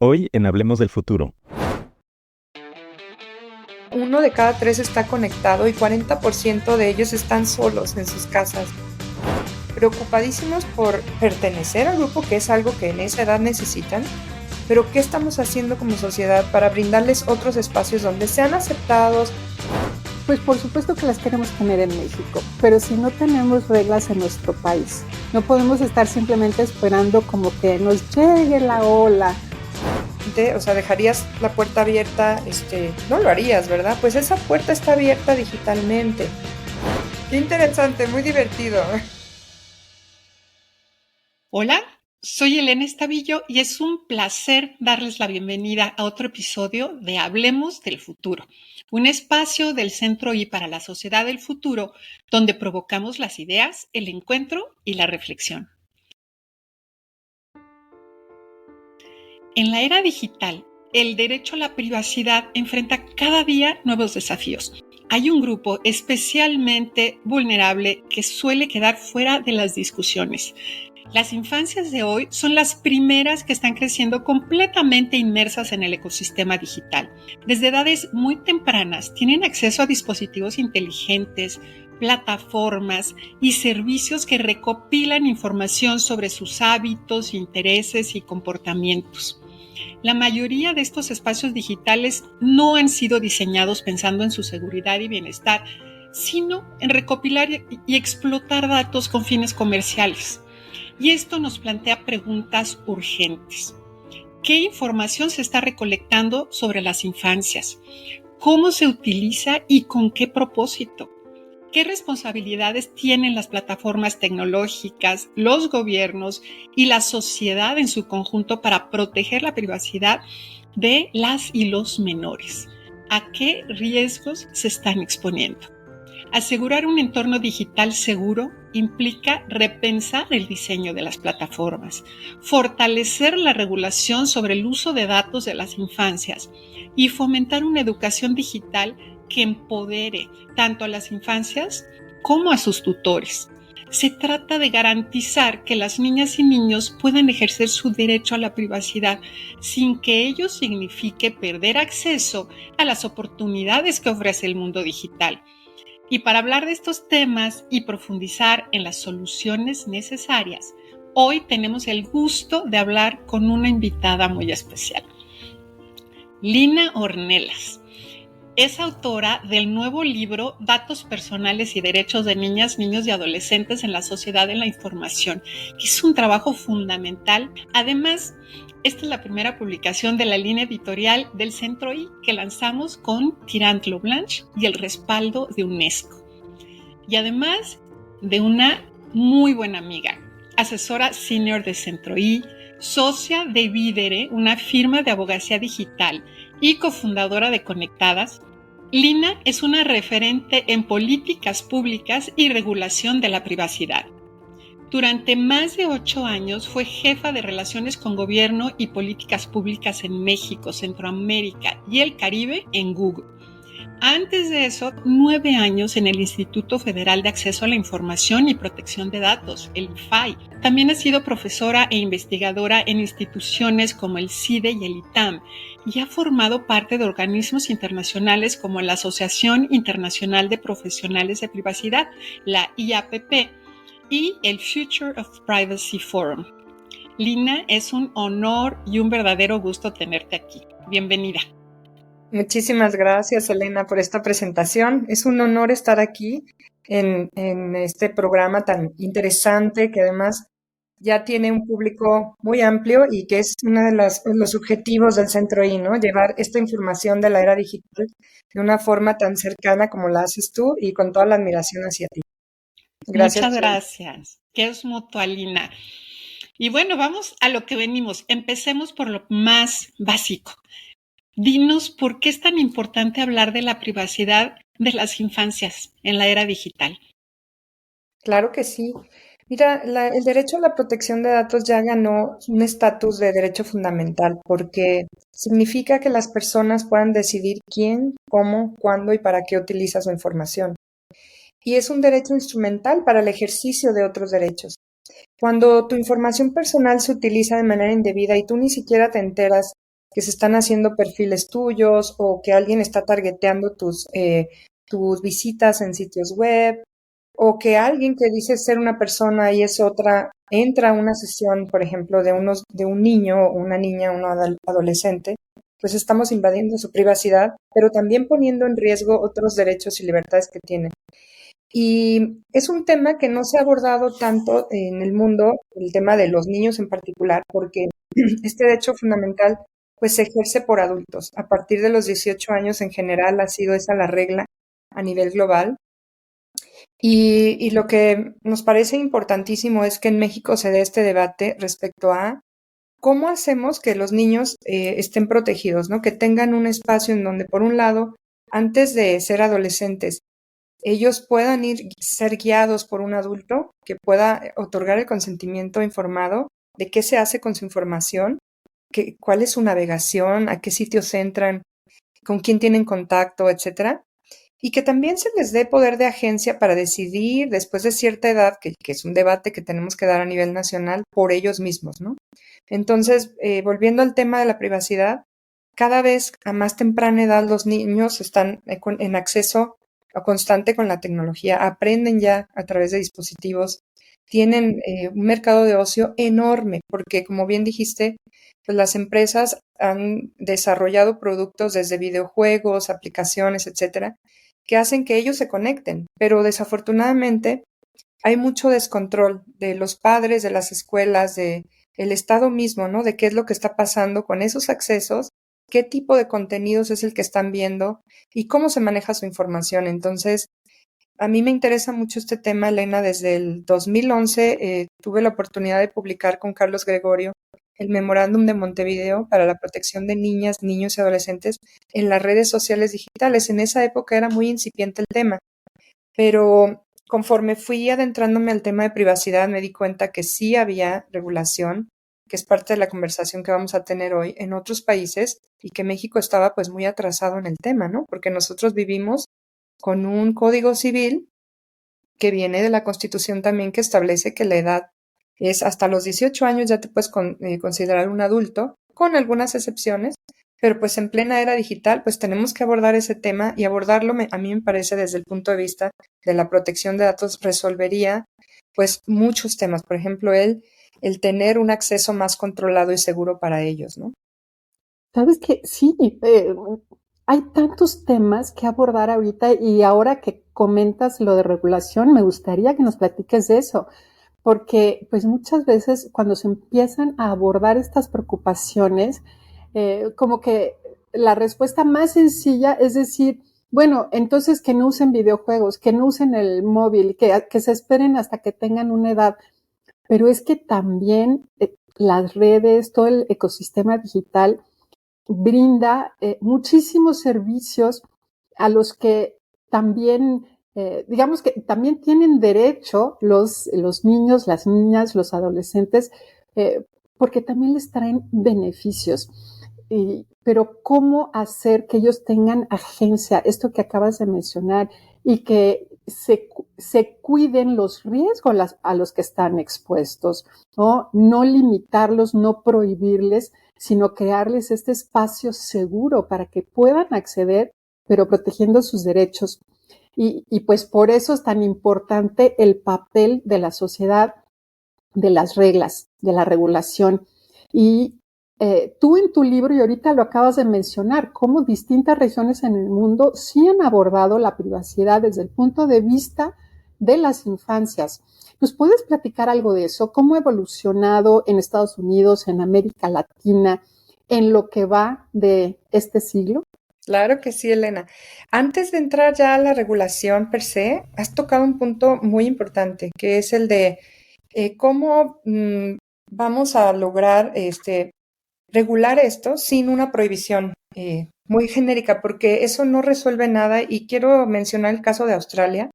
Hoy en Hablemos del Futuro. 1 de cada 3 está conectado y 40% de ellos están solos en sus casas, preocupadísimos por pertenecer al grupo, que es algo que en esa edad necesitan, pero ¿qué estamos haciendo como sociedad para brindarles otros espacios donde sean aceptados? Pues por supuesto que las queremos tener en México, pero si no tenemos reglas en nuestro país, no podemos estar simplemente esperando como que nos llegue la ola. O sea, dejarías la puerta abierta, no lo harías, ¿verdad? Pues esa puerta está abierta digitalmente. Qué interesante, muy divertido. Hola, soy Elena Estavillo y es un placer darles la bienvenida a otro episodio de Hablemos del Futuro, un espacio del Centro I para la Sociedad del Futuro donde provocamos las ideas, el encuentro y la reflexión. En la era digital, el derecho a la privacidad enfrenta cada día nuevos desafíos. Hay un grupo especialmente vulnerable que suele quedar fuera de las discusiones. Las infancias de hoy son las primeras que están creciendo completamente inmersas en el ecosistema digital. Desde edades muy tempranas tienen acceso a dispositivos inteligentes, plataformas y servicios que recopilan información sobre sus hábitos, intereses y comportamientos. La mayoría de estos espacios digitales no han sido diseñados pensando en su seguridad y bienestar, sino en recopilar y explotar datos con fines comerciales. Y esto nos plantea preguntas urgentes. ¿Qué información se está recolectando sobre las infancias? ¿Cómo se utiliza y con qué propósito? ¿Qué responsabilidades tienen las plataformas tecnológicas, los gobiernos y la sociedad en su conjunto para proteger la privacidad de las y los menores? ¿A qué riesgos se están exponiendo? Asegurar un entorno digital seguro implica repensar el diseño de las plataformas, fortalecer la regulación sobre el uso de datos de las infancias y fomentar una educación digital que empodere tanto a las infancias como a sus tutores. Se trata de garantizar que las niñas y niños puedan ejercer su derecho a la privacidad sin que ello signifique perder acceso a las oportunidades que ofrece el mundo digital. Y para hablar de estos temas y profundizar en las soluciones necesarias, hoy tenemos el gusto de hablar con una invitada muy especial. Lina Ornelas es autora del nuevo libro Datos Personales y Derechos de Niñas, Niños y Adolescentes en la Sociedad de la Información, que es un trabajo fundamental. Además, esta es la primera publicación de la línea editorial del Centro I que lanzamos con Tirant Blanche y el respaldo de UNESCO. Y además de una muy buena amiga, asesora senior de Centro I, socia de Videre, una firma de abogacía digital y cofundadora de Conectadas, Lina es una referente en políticas públicas y regulación de la privacidad. Durante más de 8 años fue jefa de Relaciones con Gobierno y Políticas Públicas en México, Centroamérica y el Caribe en Google. Antes de eso, 9 años en el Instituto Federal de Acceso a la Información y Protección de Datos, el IFAI. También ha sido profesora e investigadora en instituciones como el CIDE y el ITAM y ha formado parte de organismos internacionales como la Asociación Internacional de Profesionales de Privacidad, la IAPP, y el Future of Privacy Forum. Lina, es un honor y un verdadero gusto tenerte aquí. Bienvenida. Muchísimas gracias, Elena, por esta presentación. Es un honor estar aquí en este programa tan interesante que además ya tiene un público muy amplio y que es uno de los objetivos del Centro I, ¿no? Llevar esta información de la era digital de una forma tan cercana como la haces tú y con toda la admiración hacia ti. Gracias. Muchas gracias. Que es mutual, Lina. Y bueno, vamos a lo que venimos. Empecemos por lo más básico. Dinos por qué es tan importante hablar de la privacidad de las infancias en la era digital. Claro que sí. Mira, el derecho a la protección de datos ya ganó un estatus de derecho fundamental porque significa que las personas puedan decidir quién, cómo, cuándo y para qué utiliza su información. Y es un derecho instrumental para el ejercicio de otros derechos. Cuando tu información personal se utiliza de manera indebida y tú ni siquiera te enteras que se están haciendo perfiles tuyos o que alguien está targeteando tus visitas en sitios web o que alguien que dice ser una persona y es otra entra a una sesión, por ejemplo, de un niño o una niña, un adolescente, pues estamos invadiendo su privacidad, pero también poniendo en riesgo otros derechos y libertades que tienen. Y es un tema que no se ha abordado tanto en el mundo, el tema de los niños en particular, porque este derecho fundamental pues se ejerce por adultos. A partir de los 18 años en general ha sido esa la regla a nivel global. Y lo que nos parece importantísimo es que en México se dé este debate respecto a cómo hacemos que los niños estén protegidos, ¿no? Que tengan un espacio en donde, por un lado, antes de ser adolescentes, ellos puedan ser guiados por un adulto que pueda otorgar el consentimiento informado de qué se hace con su información, cuál es su navegación, a qué sitios entran, con quién tienen contacto, etcétera. Y que también se les dé poder de agencia para decidir después de cierta edad, que es un debate que tenemos que dar a nivel nacional, por ellos mismos, ¿no? Entonces, volviendo al tema de la privacidad, cada vez a más temprana edad los niños están en acceso constante con la tecnología, aprenden ya a través de dispositivos, tienen un mercado de ocio enorme, porque como bien dijiste, pues las empresas han desarrollado productos desde videojuegos, aplicaciones, etcétera, que hacen que ellos se conecten, pero desafortunadamente hay mucho descontrol de los padres, de las escuelas, de el Estado mismo, ¿no? De qué es lo que está pasando con esos accesos, qué tipo de contenidos es el que están viendo y cómo se maneja su información. Entonces, a mí me interesa mucho este tema, Elena. Desde el 2011 tuve la oportunidad de publicar con Carlos Gregorio el Memorándum de Montevideo para la protección de niñas, niños y adolescentes en las redes sociales digitales. En esa época era muy incipiente el tema, pero conforme fui adentrándome al tema de privacidad, me di cuenta que sí había regulación, que es parte de la conversación que vamos a tener hoy en otros países y que México estaba pues muy atrasado en el tema, ¿no? Porque nosotros vivimos con un código civil que viene de la Constitución también que establece que la edad es hasta los 18 años ya te puedes considerar un adulto, con algunas excepciones, pero pues en plena era digital pues tenemos que abordar ese tema y abordarlo a mí me parece desde el punto de vista de la protección de datos resolvería pues muchos temas, por ejemplo el tener un acceso más controlado y seguro para ellos, ¿no? Sabes que sí, hay tantos temas que abordar ahorita y ahora que comentas lo de regulación, me gustaría que nos platiques de eso, porque pues muchas veces cuando se empiezan a abordar estas preocupaciones, como que la respuesta más sencilla es decir, bueno, entonces que no usen videojuegos, que no usen el móvil, que se esperen hasta que tengan una edad, pero es que también las redes, todo el ecosistema digital brinda muchísimos servicios a los que también, digamos que también tienen derecho los niños, las niñas, los adolescentes, porque también les traen beneficios. Pero ¿cómo hacer que ellos tengan agencia? Esto que acabas de mencionar y que se cuiden los riesgos a los que están expuestos, ¿no? No limitarlos, no prohibirles, sino crearles este espacio seguro para que puedan acceder, pero protegiendo sus derechos. Y pues por eso es tan importante el papel de la sociedad, de las reglas, de la regulación. Y tú en tu libro, y ahorita lo acabas de mencionar, cómo distintas regiones en el mundo sí han abordado la privacidad desde el punto de vista de las infancias. ¿Nos puedes platicar algo de eso? ¿Cómo ha evolucionado en Estados Unidos, en América Latina, en lo que va de este siglo? Claro que sí, Elena. Antes de entrar ya a la regulación per se, has tocado un punto muy importante, que es el de cómo vamos a lograr regular esto sin una prohibición muy genérica, porque eso no resuelve nada. Y quiero mencionar el caso de Australia,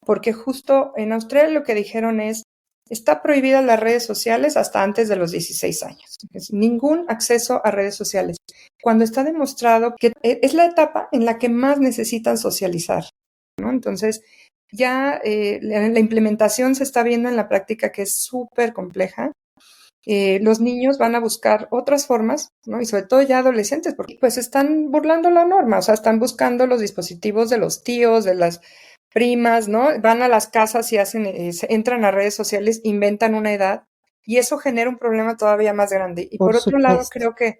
porque justo en Australia lo que dijeron es, está prohibida las redes sociales hasta antes de los 16 años. Es ningún acceso a redes sociales. Cuando está demostrado que es la etapa en la que más necesitan socializar, ¿no? Entonces, ya la implementación se está viendo en la práctica que es súper compleja los niños van a buscar otras formas, ¿no? Y sobre todo ya adolescentes, porque pues están burlando la norma, o sea, están buscando los dispositivos de los tíos, de las primas, ¿no? Van a las casas y entran a redes sociales, inventan una edad, y eso genera un problema todavía más grande. Y Por por otro lado, supuesto. creo que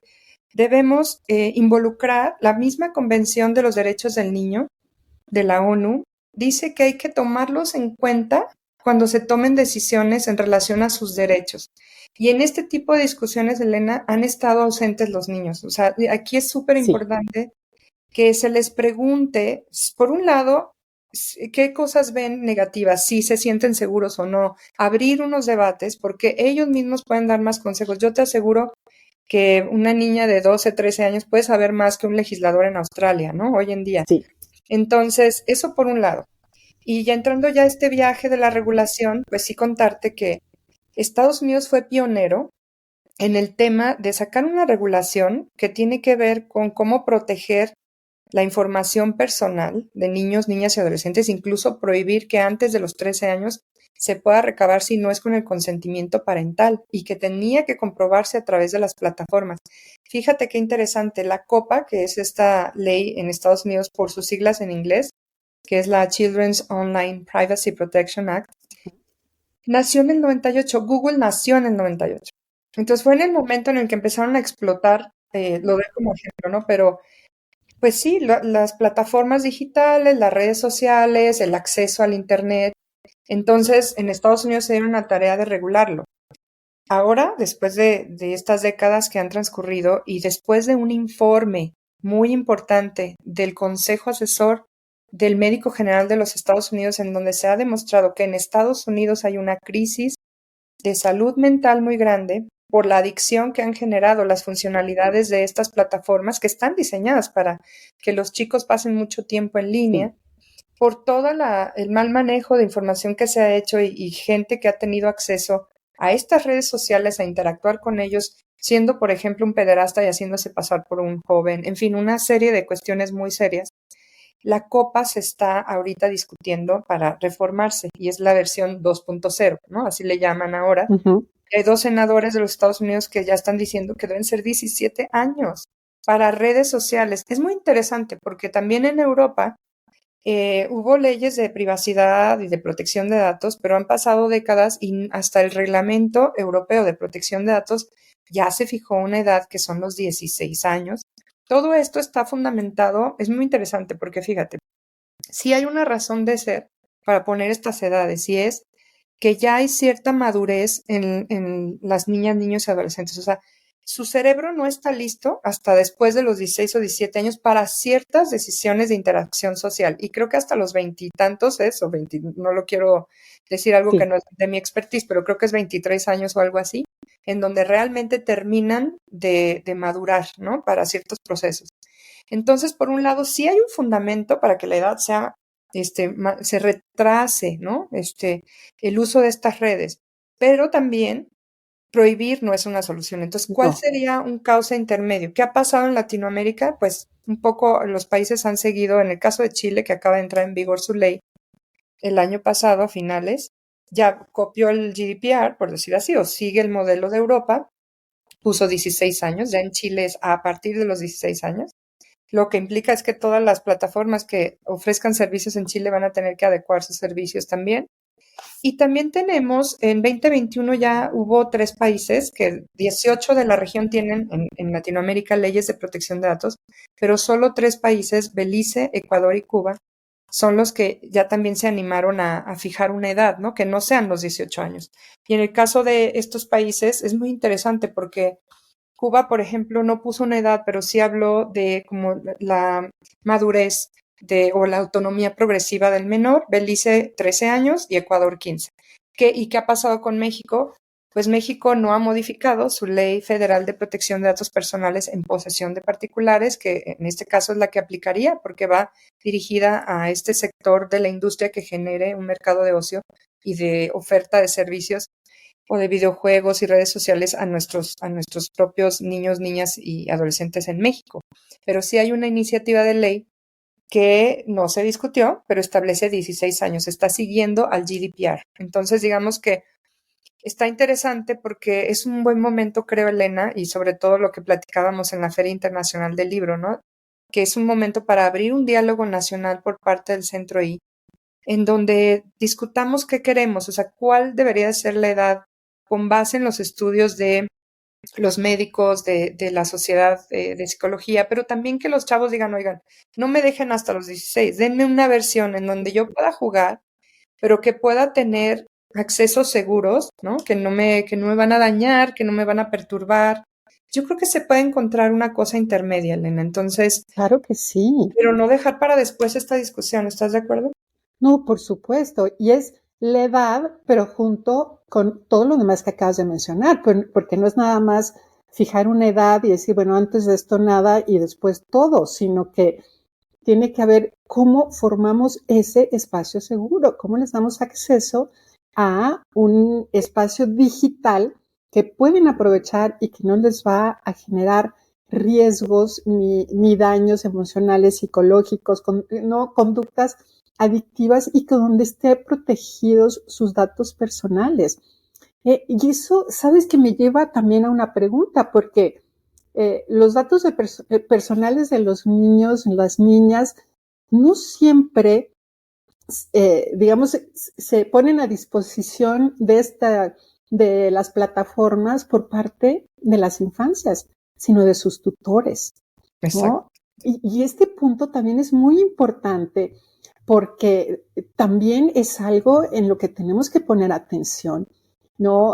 debemos involucrar la misma Convención de los Derechos del Niño de la ONU, dice que hay que tomarlos en cuenta cuando se tomen decisiones en relación a sus derechos. Y en este tipo de discusiones, Elena, han estado ausentes los niños. O sea, aquí es súper Sí, importante que se les pregunte, por un lado, qué cosas ven negativas, si se sienten seguros o no, abrir unos debates, porque ellos mismos pueden dar más consejos. Yo te aseguro que una niña de 12, 13 años puede saber más que un legislador en Australia, ¿no? Hoy en día. sí. Entonces, eso por un lado. Y ya entrando ya a este viaje de la regulación, pues sí contarte que Estados Unidos fue pionero en el tema de sacar una regulación que tiene que ver con cómo proteger la información personal de niños, niñas y adolescentes, incluso prohibir que antes de los 13 años se pueda recabar si no es con el consentimiento parental y que tenía que comprobarse a través de las plataformas. Fíjate qué interesante, la COPA, que es esta ley en Estados Unidos por sus siglas en inglés, que es la Children's Online Privacy Protection Act, nació en el 98. Google nació en el 98. Entonces fue en el momento en el que empezaron a explotar, lo doy como ejemplo, ¿no? Pero pues sí, las plataformas digitales, las redes sociales, el acceso al Internet. Entonces, en Estados Unidos se dieron la tarea de regularlo. Ahora, después de estas décadas que han transcurrido y después de un informe muy importante del Consejo Asesor del Médico General de los Estados Unidos, en donde se ha demostrado que en Estados Unidos hay una crisis de salud mental muy grande por la adicción que han generado las funcionalidades de estas plataformas que están diseñadas para que los chicos pasen mucho tiempo en Sí, línea, por todo el mal manejo de información que se ha hecho y gente que ha tenido acceso a estas redes sociales, a interactuar con ellos, siendo, por ejemplo, un pederasta y haciéndose pasar por un joven, en fin, una serie de cuestiones muy serias. La COPA se está ahorita discutiendo para reformarse y es la versión 2.0, ¿no? Así le llaman ahora. ujú, Hay dos senadores de los Estados Unidos que ya están diciendo que deben ser 17 años para redes sociales. Es muy interesante porque también en Europa hubo leyes de privacidad y de protección de datos, pero han pasado décadas y hasta el Reglamento Europeo de Protección de Datos ya se fijó una edad que son los 16 años. Todo esto está fundamentado, es muy interesante porque fíjate, sí hay una razón de ser para poner estas edades y es que ya hay cierta madurez en las niñas, niños y adolescentes. O sea, su cerebro no está listo hasta después de los 16 o 17 años para ciertas decisiones de interacción social. Y creo que hasta los veintitantos es, o 20, no lo quiero decir algo que sí, no es de mi expertise, pero creo que es 23 años o algo así, en donde realmente terminan de madurar, ¿no? Para ciertos procesos. Entonces, por un lado, sí hay un fundamento para que la edad sea, se retrase, ¿no? El uso de estas redes, pero también prohibir no es una solución. Entonces, ¿cuál no, sería un causa intermedio? ¿Qué ha pasado en Latinoamérica? Pues un poco los países han seguido, en el caso de Chile, que acaba de entrar en vigor su ley el año pasado, a finales, ya copió el GDPR, por decir así, o sigue el modelo de Europa, puso 16 años, ya en Chile es a partir de los 16 años. Lo que implica es que todas las plataformas que ofrezcan servicios en Chile van a tener que adecuar sus servicios también. Y también tenemos, en 2021 ya hubo 3 países, que 18 de la región tienen en Latinoamérica leyes de protección de datos, pero solo 3 países, Belice, Ecuador y Cuba, son los que ya también se animaron a fijar una edad, ¿no? Que no sean los 18 años. Y en el caso de estos países es muy interesante porque Cuba, por ejemplo, no puso una edad, pero sí habló de como la madurez o la autonomía progresiva del menor. Belice 13 años y Ecuador 15. ¿Y qué ha pasado con México? Pues México no ha modificado su ley federal de protección de datos personales en posesión de particulares, que en este caso es la que aplicaría porque va dirigida a este sector de la industria que genere un mercado de ocio y de oferta de servicios o de videojuegos y redes sociales a nuestros propios niños, niñas y adolescentes en México. Pero sí hay una iniciativa de ley que no se discutió, pero establece 16 años, está siguiendo al GDPR. Entonces, digamos que está interesante porque es un buen momento, creo, Elena, y sobre todo lo que platicábamos en la Feria Internacional del Libro, ¿no? Que es un momento para abrir un diálogo nacional por parte del Centro I, en donde discutamos qué queremos, o sea, cuál debería ser la edad con base en los estudios de los médicos, de la sociedad de psicología, pero también que los chavos digan, oigan, no me dejen hasta los 16, denme una versión en donde yo pueda jugar, pero que pueda tener accesos seguros, ¿no? Que no me van a dañar, que no me van a perturbar. Yo creo que se puede encontrar una cosa intermedia, Elena. Entonces, Claro que sí. pero no dejar para después esta discusión, ¿estás de acuerdo? No, por supuesto. Y es la edad, pero junto con todo lo demás que acabas de mencionar, porque no es nada más fijar una edad y decir, bueno, antes de esto nada y después todo, sino que tiene que haber cómo formamos ese espacio seguro, cómo les damos acceso a un espacio digital que pueden aprovechar y que no les va a generar riesgos ni daños emocionales, psicológicos, no conductas adictivas y que donde esté protegidos sus datos personales. Y eso, sabes que me lleva también a una pregunta, porque los datos personales de los niños, las niñas, no siempre, digamos, se ponen a disposición de las plataformas por parte de las infancias, sino de sus tutores, Exacto. ¿no? Y este punto también es muy importante porque también es algo en lo que tenemos que poner atención, ¿no?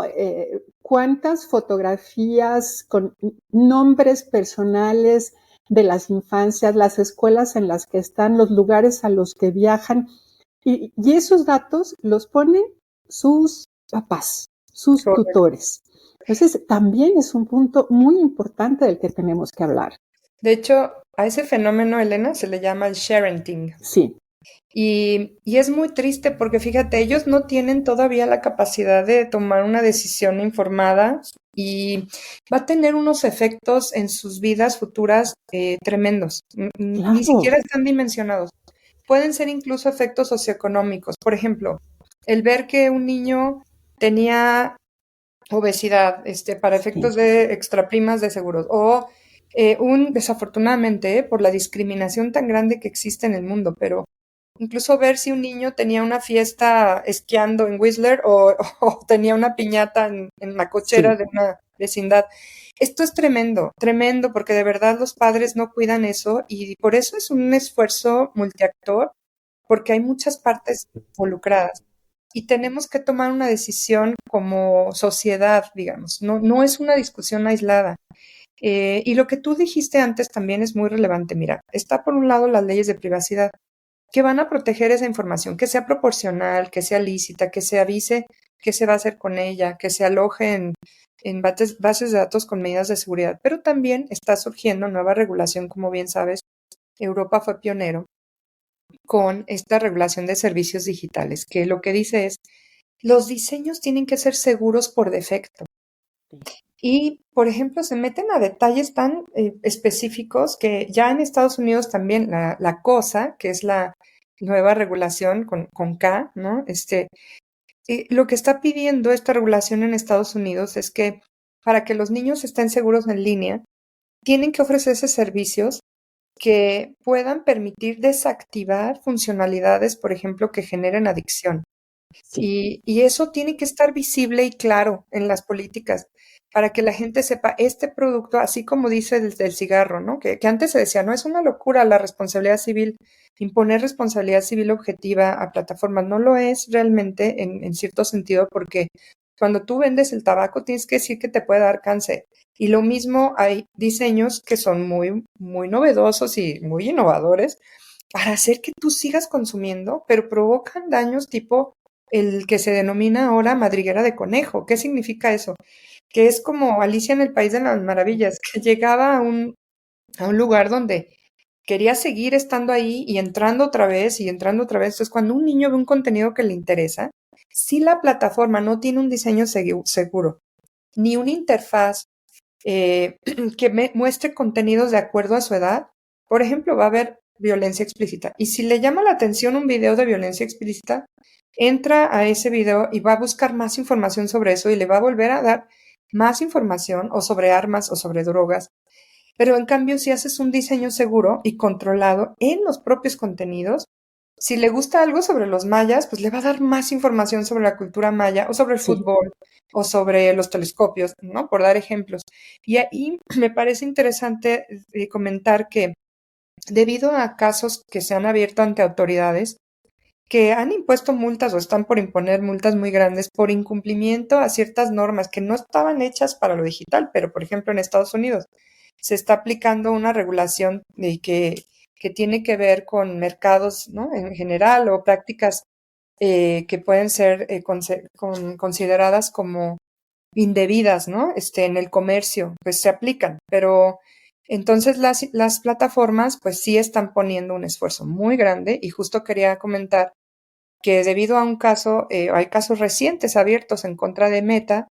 ¿Cuántas fotografías con nombres personales de las infancias, las escuelas en las que están, los lugares a los que viajan? Y esos datos los ponen sus papás, sus Correcto. tutores. Entonces, también es un punto muy importante del que tenemos que hablar. De hecho, a ese fenómeno, Elena, se le llama el sharenting. Sí. Y es muy triste porque fíjate, ellos no tienen todavía la capacidad de tomar una decisión informada y va a tener unos efectos en sus vidas futuras tremendos. Ni Claro. siquiera están dimensionados. Pueden ser incluso efectos socioeconómicos. Por ejemplo, el ver que un niño tenía obesidad, para efectos Sí. de extraprimas de seguros, o desafortunadamente, por la discriminación tan grande que existe en el mundo, pero incluso ver si un niño tenía una fiesta esquiando en Whistler o tenía una piñata en la cochera Sí. de una vecindad. Esto es tremendo, tremendo, porque de verdad los padres no cuidan eso y por eso es un esfuerzo multiactor, porque hay muchas partes involucradas y tenemos que tomar una decisión como sociedad, digamos, no es una discusión aislada. Y lo que tú dijiste antes también es muy relevante. Mira, está por un lado las leyes de privacidad que van a proteger esa información, que sea proporcional, que sea lícita, que se avise qué se va a hacer con ella, que se aloje en bases de datos con medidas de seguridad. Pero también está surgiendo nueva regulación, como bien sabes. Europa fue pionero con esta regulación de servicios digitales, que lo que dice es, los diseños tienen que ser seguros por defecto. Y, por ejemplo, se meten a detalles tan específicos que ya en Estados Unidos también la COSA, que es la nueva regulación con K, ¿no? Lo que está pidiendo esta regulación en Estados Unidos es que para que los niños estén seguros en línea, tienen que ofrecerse servicios que puedan permitir desactivar funcionalidades, por ejemplo, que generen adicción. Sí. Y eso tiene que estar visible y claro en las políticas para que la gente sepa este producto, así como dice del cigarro, ¿no? Que antes se decía, no es una locura la responsabilidad civil, imponer responsabilidad civil objetiva a plataformas. No lo es realmente en cierto sentido, porque cuando tú vendes el tabaco tienes que decir que te puede dar cáncer. Y lo mismo hay diseños que son muy, muy novedosos y muy innovadores para hacer que tú sigas consumiendo, pero provocan daños tipo el que se denomina ahora madriguera de conejo. ¿Qué significa eso? Que es como Alicia en el País de las Maravillas, que llegaba a un lugar donde quería seguir estando ahí y entrando otra vez y entrando otra vez. Entonces, cuando un niño ve un contenido que le interesa, si la plataforma no tiene un diseño seguro, ni una interfaz que muestre contenidos de acuerdo a su edad, por ejemplo, va a haber violencia explícita. Y si le llama la atención un video de violencia explícita, entra a ese video y va a buscar más información sobre eso y le va a volver a dar más información o sobre armas o sobre drogas. Pero en cambio, si haces un diseño seguro y controlado en los propios contenidos, si le gusta algo sobre los mayas, pues le va a dar más información sobre la cultura maya o sobre el Sí. fútbol o sobre los telescopios, ¿no? Por dar ejemplos. Y ahí me parece interesante comentar que debido a casos que se han abierto ante autoridades que han impuesto multas o están por imponer multas muy grandes por incumplimiento a ciertas normas que no estaban hechas para lo digital, pero por ejemplo en Estados Unidos se está aplicando una regulación que tiene que ver con mercados, ¿no? En general o prácticas que pueden ser consideradas como indebidas, ¿no? En el comercio, pues se aplican, pero entonces las plataformas pues sí están poniendo un esfuerzo muy grande y justo quería comentar que debido a un caso, hay casos recientes abiertos en contra de Meta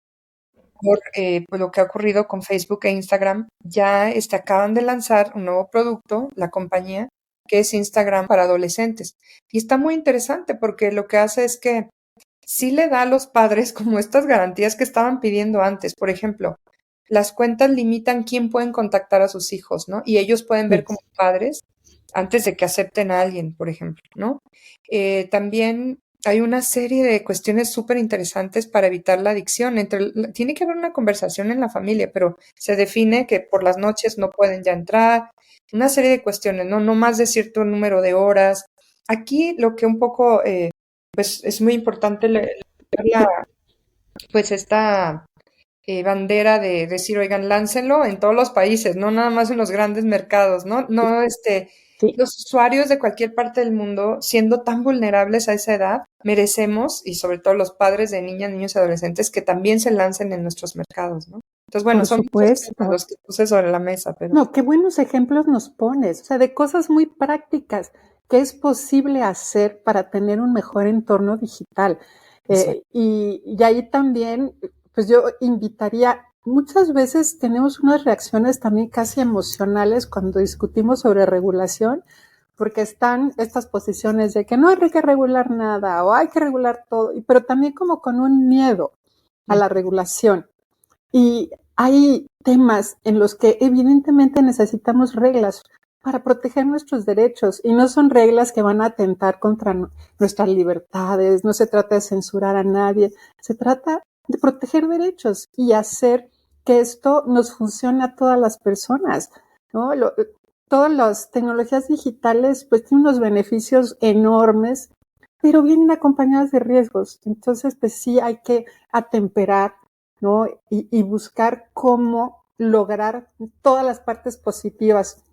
por pues lo que ha ocurrido con Facebook e Instagram. Ya acaban de lanzar un nuevo producto, la compañía, que es Instagram para adolescentes. Y está muy interesante porque lo que hace es que sí le da a los padres como estas garantías que estaban pidiendo antes. Por ejemplo, las cuentas limitan quién pueden contactar a sus hijos, ¿no? Y ellos pueden ver como padres antes de que acepten a alguien, por ejemplo, ¿no? También hay una serie de cuestiones súper interesantes para evitar la adicción. Tiene que haber una conversación en la familia, pero se define que por las noches no pueden ya entrar. Una serie de cuestiones, ¿no? No más de cierto número de horas. Aquí lo que un poco, pues es muy importante pues esta bandera de decir, oigan, láncenlo en todos los países, no nada más en los grandes mercados, ¿no? No, Sí, los usuarios de cualquier parte del mundo, siendo tan vulnerables a esa edad, merecemos, y sobre todo los padres de niñas, niños y adolescentes, que también se lancen en nuestros mercados, ¿no? Entonces, bueno, por son muchos temas supuesto. los que puse sobre la mesa, pero No, qué buenos ejemplos nos pones, o sea, de cosas muy prácticas que es posible hacer para tener un mejor entorno digital. exacto. Y ahí también, pues yo invitaría, muchas veces tenemos unas reacciones también casi emocionales cuando discutimos sobre regulación, porque están estas posiciones de que no hay que regular nada o hay que regular todo, pero también como con un miedo a la regulación. Y hay temas en los que evidentemente necesitamos reglas para proteger nuestros derechos y no son reglas que van a atentar contra nuestras libertades, no se trata de censurar a nadie, se trata de proteger derechos y hacer que esto nos funcione a todas las personas, ¿no? Todas las tecnologías digitales pues tienen unos beneficios enormes, pero vienen acompañadas de riesgos. Entonces, pues sí hay que atemperar, ¿no? Y buscar cómo lograr todas las partes positivas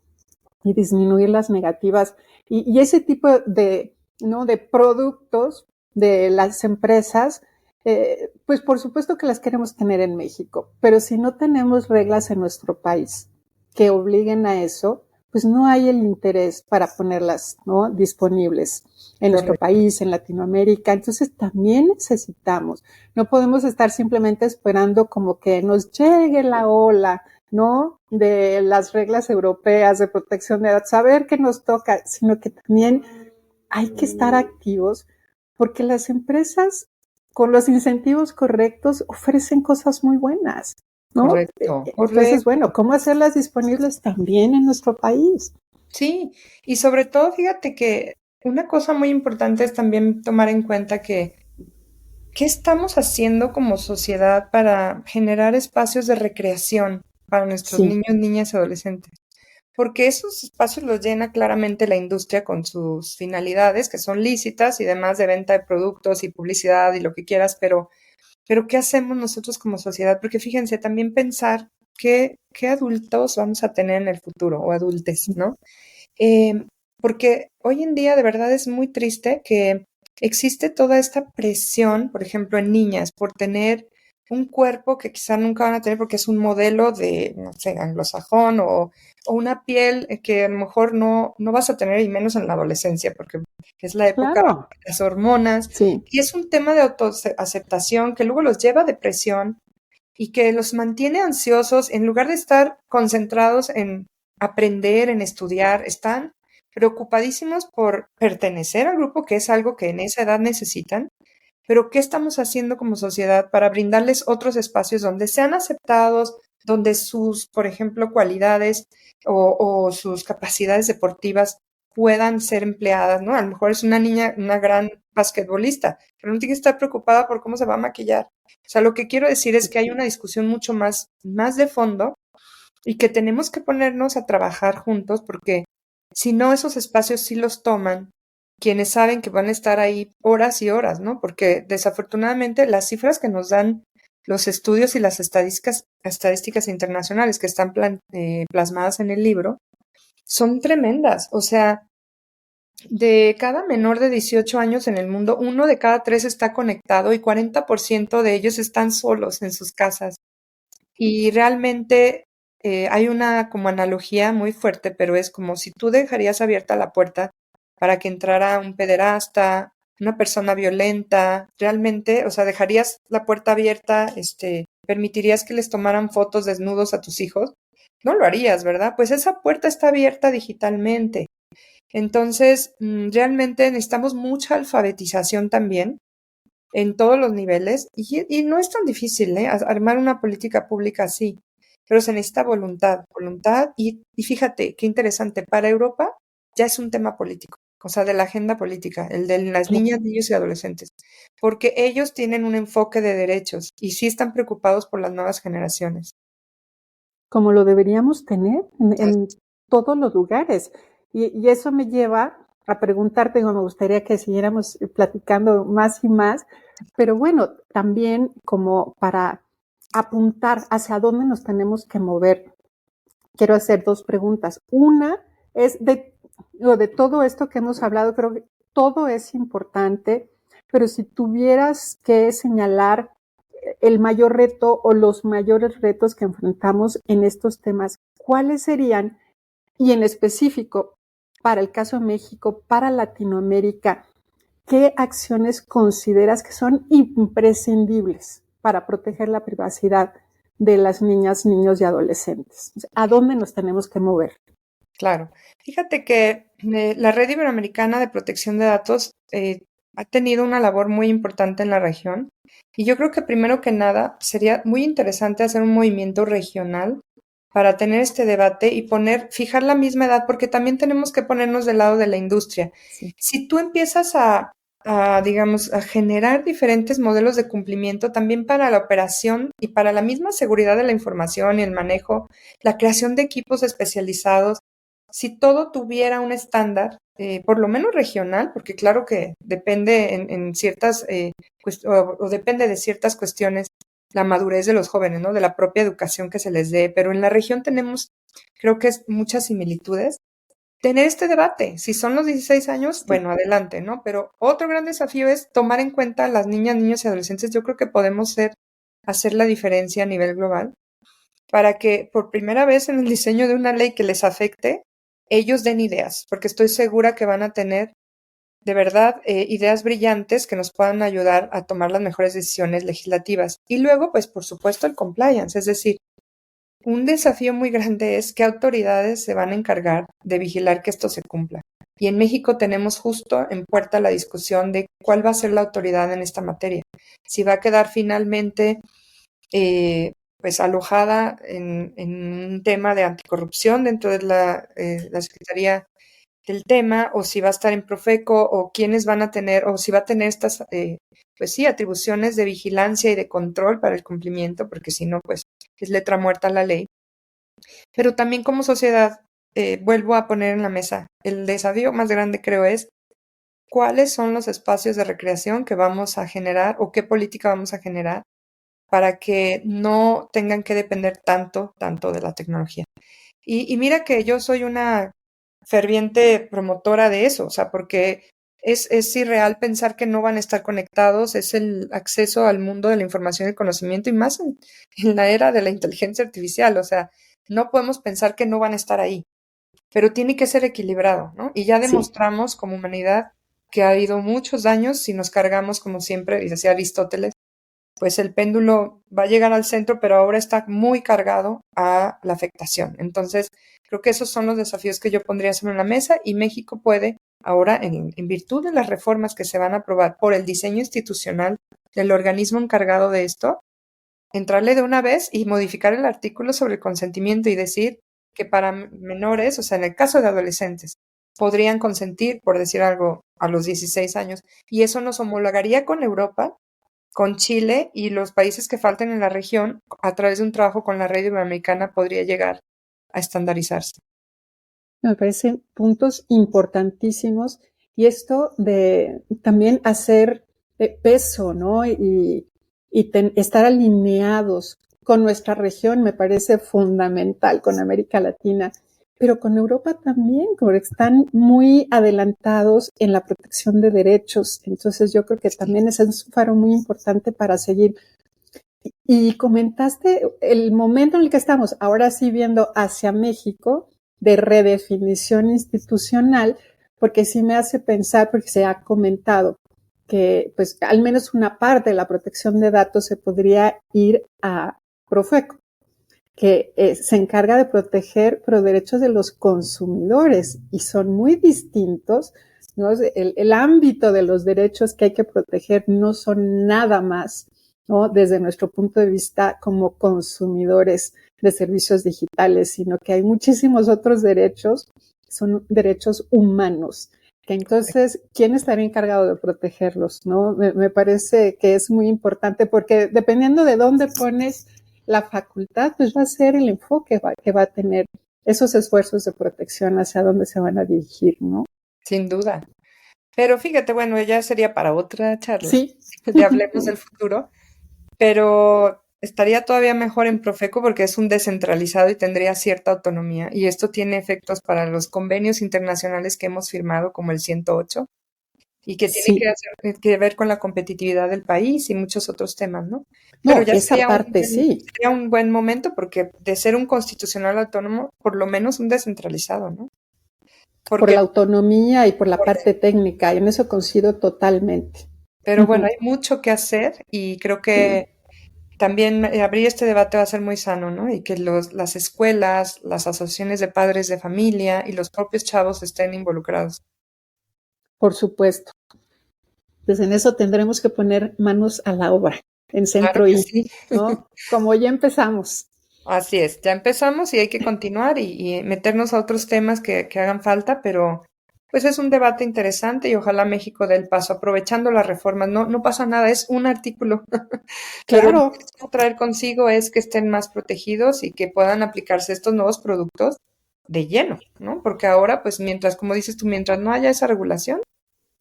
y disminuir las negativas. Y ese tipo de, ¿no? de productos de las empresas, pues por supuesto que las queremos tener en México, pero si no tenemos reglas en nuestro país que obliguen a eso, pues no hay el interés para ponerlas, ¿no? disponibles en nuestro Correcto. país, en Latinoamérica. Entonces también necesitamos, no podemos estar simplemente esperando como que nos llegue la ola, ¿no? De las reglas europeas de protección de datos, saber qué nos toca, sino que también hay que estar activos porque las empresas con los incentivos correctos ofrecen cosas muy buenas, ¿no? Correcto, Entonces, correcto. bueno, ¿cómo hacerlas disponibles también en nuestro país? Sí, y sobre todo, fíjate que una cosa muy importante es también tomar en cuenta que ¿qué estamos haciendo como sociedad para generar espacios de recreación para nuestros Sí, niños, niñas y adolescentes? Porque esos espacios los llena claramente la industria con sus finalidades, que son lícitas y demás de venta de productos y publicidad y lo que quieras, pero ¿qué hacemos nosotros como sociedad? Porque fíjense, también pensar qué adultos vamos a tener en el futuro o adultes, ¿no? Eh, Porque hoy en día de verdad es muy triste que existe toda esta presión, por ejemplo, en niñas, por tener un cuerpo que quizá nunca van a tener porque es un modelo de, no sé, anglosajón o una piel que a lo mejor no vas a tener y menos en la adolescencia porque es la época de claro, las hormonas sí. y es un tema de autoaceptación que luego los lleva a depresión y que los mantiene ansiosos en lugar de estar concentrados en aprender, en estudiar, están preocupadísimos por pertenecer al grupo, que es algo que en esa edad necesitan, pero ¿qué estamos haciendo como sociedad para brindarles otros espacios donde sean aceptados, donde sus, por ejemplo, cualidades o sus capacidades deportivas puedan ser empleadas, ¿no? A lo mejor es una niña, una gran basquetbolista, pero no tiene que estar preocupada por cómo se va a maquillar. O sea, lo que quiero decir es que hay una discusión mucho más de fondo y que tenemos que ponernos a trabajar juntos porque si no, esos espacios sí los toman quienes saben que van a estar ahí horas y horas, ¿no? Porque desafortunadamente las cifras que nos dan los estudios y las estadísticas internacionales que están plasmadas en el libro son tremendas. O sea, de cada menor de 18 años en el mundo, 1 de cada 3 está conectado y 40% de ellos están solos en sus casas. Y realmente hay una como analogía muy fuerte, pero es como si tú dejarías abierta la puerta para que entrara un pederasta, una persona violenta, realmente, o sea, dejarías la puerta abierta, permitirías que les tomaran fotos desnudos a tus hijos, no lo harías, ¿verdad? Pues esa puerta está abierta digitalmente. Entonces, realmente necesitamos mucha alfabetización también en todos los niveles y no es tan difícil, ¿eh? Armar una política pública así, pero se necesita voluntad y fíjate qué interesante, para Europa ya es un tema político, o sea, de la agenda política, el de las niñas, niños y adolescentes, porque ellos tienen un enfoque de derechos y sí están preocupados por las nuevas generaciones. Como lo deberíamos tener en todos los lugares. Y eso me lleva a preguntarte, me gustaría que siguiéramos platicando más y más, pero bueno, también como para apuntar hacia dónde nos tenemos que mover, quiero hacer 2 preguntas. Una es de todo esto que hemos hablado, creo que todo es importante, pero si tuvieras que señalar el mayor reto o los mayores retos que enfrentamos en estos temas, ¿cuáles serían? Y en específico, para el caso de México, para Latinoamérica, ¿qué acciones consideras que son imprescindibles para proteger la privacidad de las niñas, niños y adolescentes? ¿A dónde nos tenemos que mover? Claro. Fíjate que la Red Iberoamericana de Protección de Datos ha tenido una labor muy importante en la región y yo creo que primero que nada sería muy interesante hacer un movimiento regional para tener este debate y fijar la misma edad, porque también tenemos que ponernos del lado de la industria. Sí. Si tú empiezas digamos, a generar diferentes modelos de cumplimiento también para la operación y para la misma seguridad de la información y el manejo, la creación de equipos especializados, si todo tuviera un estándar, por lo menos regional, porque claro que depende en ciertas, o depende de ciertas cuestiones, la madurez de los jóvenes, ¿no? De la propia educación que se les dé, pero en la región tenemos, creo que muchas similitudes. Tener este debate, si son los 16 años, bueno, adelante, ¿no? Pero otro gran desafío es tomar en cuenta a las niñas, niños y adolescentes. Yo creo que podemos hacer la diferencia a nivel global para que por primera vez en el diseño de una ley que les afecte, ellos den ideas, porque estoy segura que van a tener de verdad ideas brillantes que nos puedan ayudar a tomar las mejores decisiones legislativas. Y luego, pues por supuesto, el compliance, es decir, un desafío muy grande es qué autoridades se van a encargar de vigilar que esto se cumpla. Y en México tenemos justo en puerta la discusión de cuál va a ser la autoridad en esta materia. Si va a quedar finalmente pues alojada en un tema de anticorrupción dentro de la Secretaría del tema, o si va a estar en Profeco, o quiénes van a tener, o si va a tener estas, pues sí, atribuciones de vigilancia y de control para el cumplimiento, porque si no, pues es letra muerta la ley. Pero también como sociedad, vuelvo a poner en la mesa, el desafío más grande creo es cuáles son los espacios de recreación que vamos a generar o qué política vamos a generar para que no tengan que depender tanto de la tecnología. Y mira que yo soy una ferviente promotora de eso, o sea, porque es irreal pensar que no van a estar conectados, es el acceso al mundo de la información y el conocimiento y más en la era de la inteligencia artificial, o sea, no podemos pensar que no van a estar ahí, pero tiene que ser equilibrado, ¿no? Y ya demostramos como humanidad que ha habido muchos daños si nos cargamos, como siempre, y decía Aristóteles, pues el péndulo va a llegar al centro, pero ahora está muy cargado a la afectación. Entonces, creo que esos son los desafíos que yo pondría sobre la mesa y México puede ahora, en virtud de las reformas que se van a aprobar por el diseño institucional del organismo encargado de esto, entrarle de una vez y modificar el artículo sobre el consentimiento y decir que para menores, o sea, en el caso de adolescentes, podrían consentir, por decir algo, a los 16 años. Y eso nos homologaría con Europa, con Chile y los países que falten en la región. A través de un trabajo con la red iberoamericana podría llegar a estandarizarse. Me parecen puntos importantísimos, y esto de también hacer peso, ¿no? Y estar alineados con nuestra región me parece fundamental, con América Latina, pero con Europa también, porque están muy adelantados en la protección de derechos. Entonces yo creo que también es un faro muy importante para seguir. Y comentaste el momento en el que estamos ahora sí viendo hacia México, de redefinición institucional, porque sí me hace pensar, porque se ha comentado que pues al menos una parte de la protección de datos se podría ir a Profeco, que se encarga de proteger los derechos de los consumidores, y son muy distintos, ¿no? El ámbito de los derechos que hay que proteger no son nada más, ¿no?, desde nuestro punto de vista como consumidores de servicios digitales, sino que hay muchísimos otros derechos, son derechos humanos, que entonces, ¿quién estaría encargado de protegerlos, no? Me parece que es muy importante, porque dependiendo de dónde pones la facultad, pues va a ser el enfoque que va a tener esos esfuerzos de protección, hacia dónde se van a dirigir, ¿no? Sin duda. Pero fíjate, bueno, ya sería para otra charla. Sí. Ya hablemos del futuro. Pero estaría todavía mejor en Profeco porque es un descentralizado y tendría cierta autonomía. Y esto tiene efectos para los convenios internacionales que hemos firmado, como el 108, y que tiene que ver con la competitividad del país y muchos otros temas, ¿no? Pero No, ya esa parte sí. sería un buen momento, porque de ser un constitucional autónomo, por lo menos un descentralizado, ¿no? Por la autonomía y por la parte técnica, y en eso coincido totalmente. Pero bueno, hay mucho que hacer, y creo que también abrir este debate va a ser muy sano, ¿no? Y que las escuelas, las asociaciones de padres de familia y los propios chavos estén involucrados. Por supuesto. Pues en eso tendremos que poner manos a la obra, en Centro Claro que I, sí. ¿no? Como ya empezamos. Así es, ya empezamos y hay que continuar y meternos a otros temas que hagan falta, pero pues es un debate interesante y ojalá México dé el paso, aprovechando las reformas. No pasa nada, es un artículo. Pero lo Claro. que va a traer consigo es que estén más protegidos y que puedan aplicarse estos nuevos productos de lleno, ¿no? Porque ahora, pues mientras, como dices tú, mientras no haya esa regulación,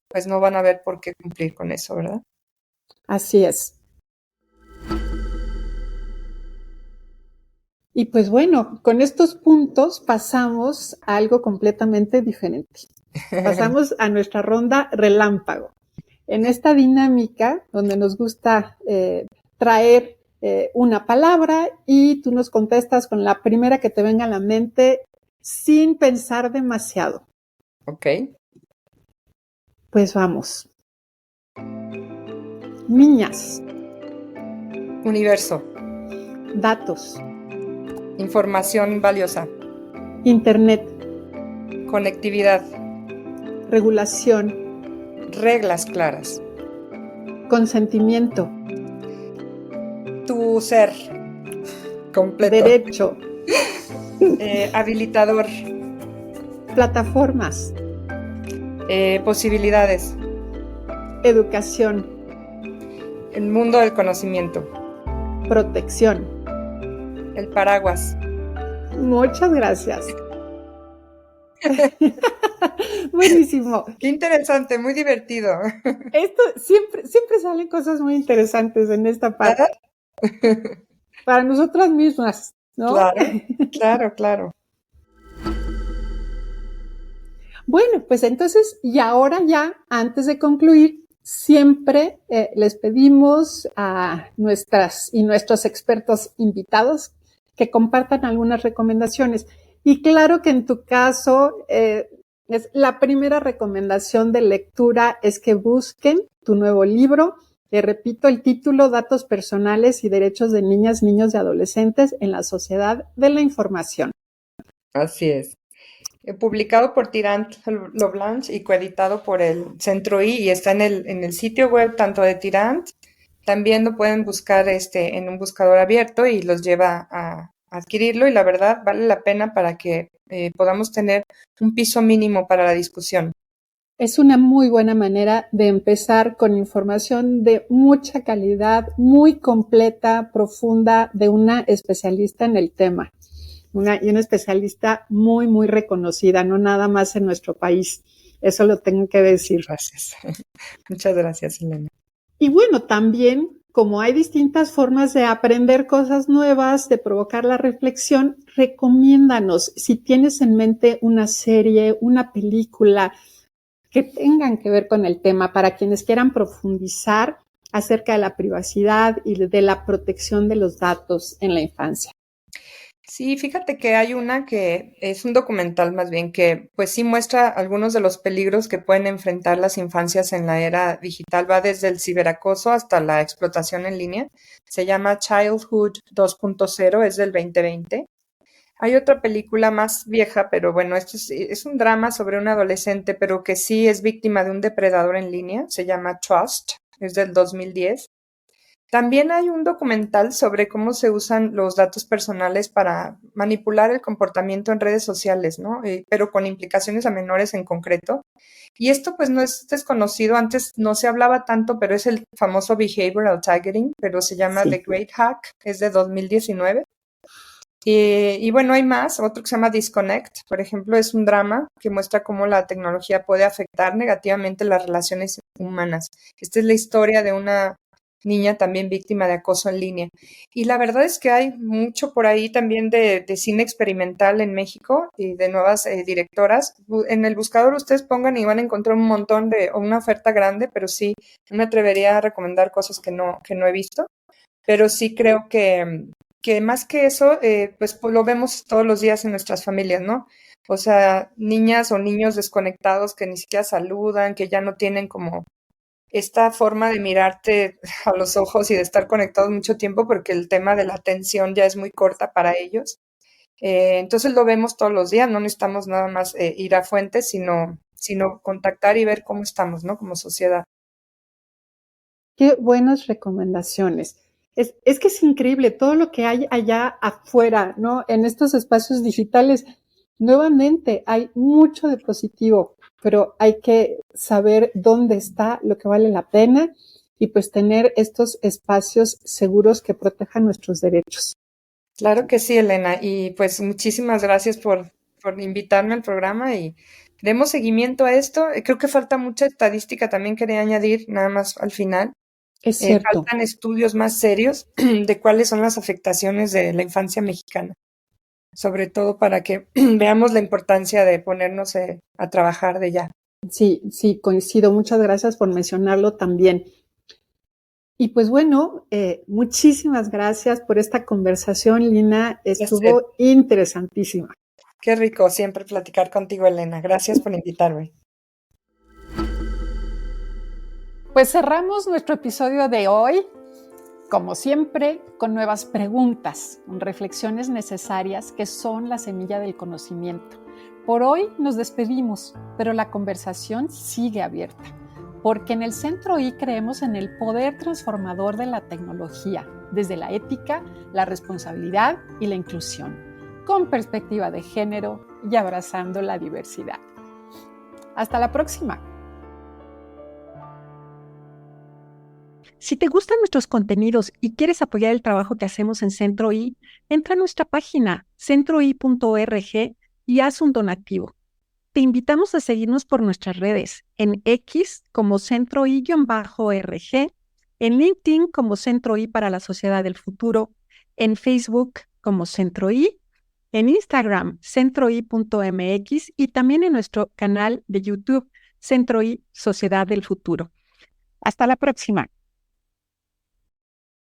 pues no van a ver por qué cumplir con eso, ¿verdad? Así es. Y pues bueno, con estos puntos pasamos a algo completamente diferente. Pasamos a nuestra ronda relámpago. En esta dinámica, donde nos gusta traer una palabra y tú nos contestas con la primera que te venga a la mente sin pensar demasiado. Ok. Pues vamos. Niñas. Universo. Datos. Información valiosa. Internet. Conectividad. Regulación. Reglas claras. Consentimiento. Tu ser completo. Derecho. Habilitador. Plataformas. Posibilidades. Educación. El mundo del conocimiento. Protección. El paraguas. Muchas gracias. Buenísimo. Qué interesante, muy divertido. Esto siempre salen cosas muy interesantes en esta parte. Para nosotras mismas, ¿no? Claro. Bueno, pues entonces, y ahora ya, antes de concluir, siempre les pedimos a nuestros expertos invitados que compartan algunas recomendaciones. Y claro que en tu caso, la primera recomendación de lectura es que busquen tu nuevo libro. Repito el título: Datos personales y derechos de niñas, niños y adolescentes en la sociedad de la información. Así es. publicado por Tirant Loblanche y coeditado por el Centro I, y está en el sitio web tanto de Tirant, también lo pueden buscar en un buscador abierto y los lleva a adquirirlo, y la verdad vale la pena para que podamos tener un piso mínimo para la discusión. Es una muy buena manera de empezar con información de mucha calidad, muy completa, profunda, de una especialista en el tema. Y una especialista muy, muy reconocida, no nada más en nuestro país. Eso lo tengo que decir. Gracias. Muchas gracias, Elena. Y bueno, también, como hay distintas formas de aprender cosas nuevas, de provocar la reflexión, recomiéndanos si tienes en mente una serie, una película que tengan que ver con el tema para quienes quieran profundizar acerca de la privacidad y de la protección de los datos en la infancia. Sí, fíjate que hay una que es un documental más bien que pues sí muestra algunos de los peligros que pueden enfrentar las infancias en la era digital. Va desde el ciberacoso hasta la explotación en línea. Se llama Childhood 2.0, es del 2020. Hay otra película más vieja, pero bueno, esto es un drama sobre un adolescente, pero que sí es víctima de un depredador en línea. Se llama Trust, es del 2010. También hay un documental sobre cómo se usan los datos personales para manipular el comportamiento en redes sociales, ¿no? Pero con implicaciones a menores en concreto. Y esto pues no es desconocido, antes no se hablaba tanto, pero es el famoso behavioral targeting, pero se llama Sí. The Great Hack, es de 2019. Y bueno, hay más, otro que se llama Disconnect, por ejemplo, es un drama que muestra cómo la tecnología puede afectar negativamente las relaciones humanas. Esta es la historia de una niña también víctima de acoso en línea. Y la verdad es que hay mucho por ahí también de cine experimental en México y de nuevas directoras. En el buscador ustedes pongan y van a encontrar un montón o una oferta grande, pero sí, no me atrevería a recomendar cosas que no he visto. Pero sí creo que más que eso, pues lo vemos todos los días en nuestras familias, ¿no? O sea, niñas o niños desconectados que ni siquiera saludan, que ya no tienen como esta forma de mirarte a los ojos y de estar conectados mucho tiempo porque el tema de la atención ya es muy corta para ellos. Entonces lo vemos todos los días, no necesitamos nada más ir a fuentes, sino contactar y ver cómo estamos, ¿no? Como sociedad. Qué buenas recomendaciones. Es que es increíble todo lo que hay allá afuera, ¿no? En estos espacios digitales. Nuevamente, hay mucho de positivo, pero hay que saber dónde está lo que vale la pena y pues tener estos espacios seguros que protejan nuestros derechos. Claro que sí, Elena. Y pues muchísimas gracias por invitarme al programa y demos seguimiento a esto. Creo que falta mucha estadística, también quería añadir nada más al final. Es cierto. Faltan estudios más serios de cuáles son las afectaciones de la infancia mexicana, sobre todo para que veamos la importancia de ponernos a trabajar de ya. Sí, coincido. Muchas gracias por mencionarlo también. Y pues bueno, muchísimas gracias por esta conversación, Lina. Estuvo interesantísima. Qué rico siempre platicar contigo, Elena. Gracias por invitarme. Pues cerramos nuestro episodio de hoy, como siempre, con nuevas preguntas, con reflexiones necesarias que son la semilla del conocimiento. Por hoy nos despedimos, pero la conversación sigue abierta, porque en el Centro I creemos en el poder transformador de la tecnología, desde la ética, la responsabilidad y la inclusión, con perspectiva de género y abrazando la diversidad. Hasta la próxima. Si te gustan nuestros contenidos y quieres apoyar el trabajo que hacemos en Centro I, entra a nuestra página centroi.org y haz un donativo. Te invitamos a seguirnos por nuestras redes, en X como Centro I-RG, en LinkedIn como Centro I para la Sociedad del Futuro, en Facebook como Centro I, en Instagram centroi.mx y también en nuestro canal de YouTube Centro I Sociedad del Futuro. Hasta la próxima.